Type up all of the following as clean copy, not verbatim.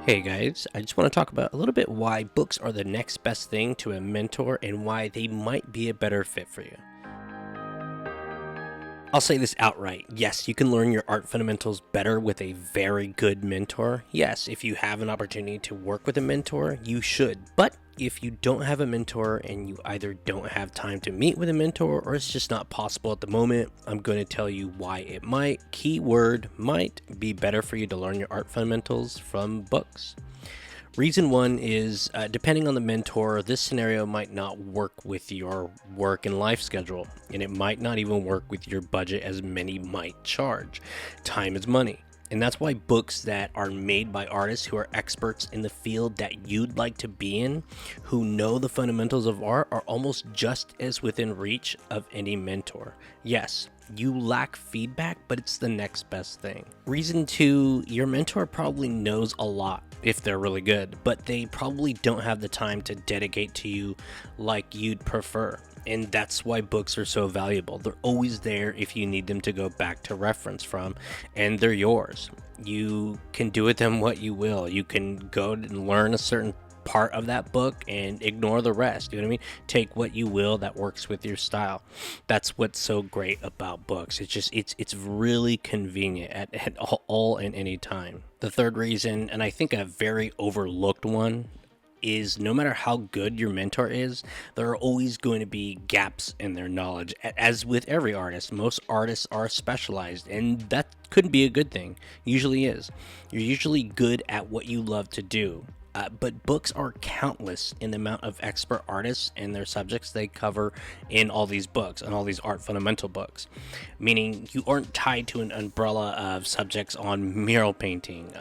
Hey guys, I just want to talk about a little bit why books are the next best thing to a mentor and why they might be a better fit for you. I'll say this outright. Yes, you can learn your art fundamentals better with a very good mentor. Yes, if you have an opportunity to work with a mentor, you should. But if you don't have a mentor and you either don't have time to meet with a mentor or it's just not possible at the moment, I'm going to tell you why it might, keyword might, be better for you to learn your art fundamentals from books. Reason one is depending on the mentor, this scenario might not work with your work and life schedule, and it might not even work with your budget as many might charge. Time is money. And that's why books that are made by artists who are experts in the field that you'd like to be in, who know the fundamentals of art, are almost just as within reach of any mentor. Yes, you lack feedback, but it's the next best thing. Reason two, your mentor probably knows a lot if they're really good, but they probably don't have the time to dedicate to you like you'd prefer. And that's why books are so valuable. They're always there if you need them to go back to reference from, and they're yours. You can do with them what you will. You can go and learn a certain part of that book and ignore the rest. You know what I mean? Take what you will that works with your style. That's what's so great about books. It's really convenient at all and any time. The third reason, and I think a very overlooked one, is no matter how good your mentor is, there are always going to be gaps in their knowledge. As with every artist, most artists are specialized, and that could be a good thing. Usually is. You're usually good at what you love to do. But books are countless in the amount of expert artists and their subjects they cover in all these books and all these art fundamental books. Meaning you aren't tied to an umbrella of subjects on mural painting,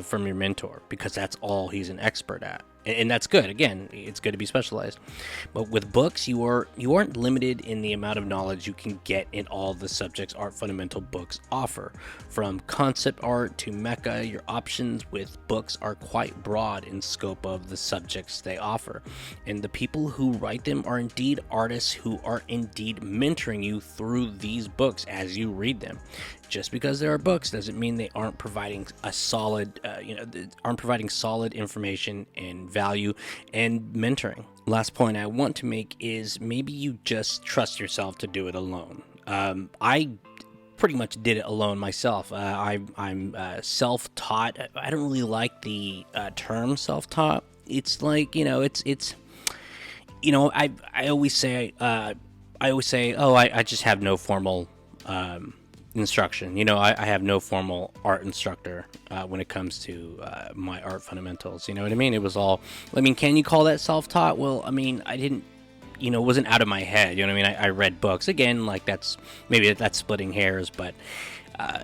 from your mentor, because that's all he's an expert at. And that's good. Again, it's good to be specialized. But with books, you aren't limited in the amount of knowledge you can get in all the subjects art fundamental books offer. From concept art to mecha, your options with books are quite broad in scope of the subjects they offer. And the people who write them are indeed artists who are indeed mentoring you through these books as you read them. Just because there are books doesn't mean they aren't providing solid information and value and mentoring. Last point I want to make is maybe you just trust yourself to do it alone. I pretty much did it alone myself. I'm self-taught. I don't really like the term self-taught. It's like, I always say, oh, I just have no formal instruction. I have no formal art instructor when it comes to my art fundamentals. You know what I mean? It was all, can you call that self-taught? Well, I didn't, it wasn't out of my head. You know what I mean? I read books. Again, like that's splitting hairs, but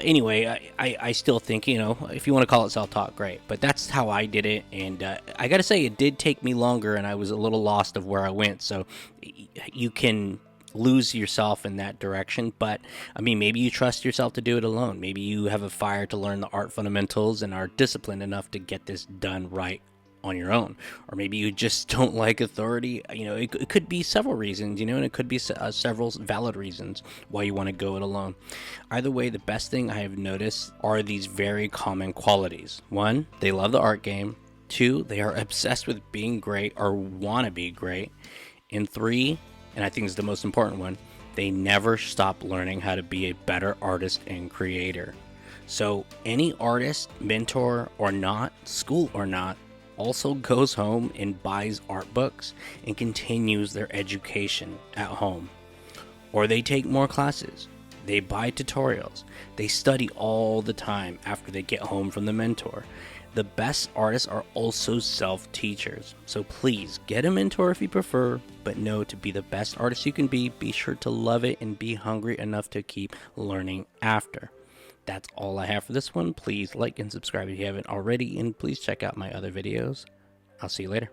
anyway, I still think, if you want to call it self-taught, great. But that's how I did it, and I gotta say, it did take me longer, and I was a little lost of where I went, so you can lose yourself in that direction. But maybe you trust yourself to do it alone. Maybe you have a fire to learn the art fundamentals and are disciplined enough to get this done right on your own. Or maybe you just don't like authority. It could be several reasons, and it could be several valid reasons why you want to go it alone. Either way, the best thing I have noticed are these very common qualities. One, they love the art game. Two, they are obsessed with being great or want to be great. And three, and I think is the most important one, they never stop learning how to be a better artist and creator. So any artist, mentor or not, school or not, also goes home and buys art books and continues their education at home. Or they take more classes. They buy tutorials. They study all the time after they get home from the mentor. The best artists are also self-teachers, so please get a mentor if you prefer, but know to be the best artist you can be sure to love it and be hungry enough to keep learning after. That's all I have for this one. Please like and subscribe if you haven't already, and please check out my other videos. I'll see you later.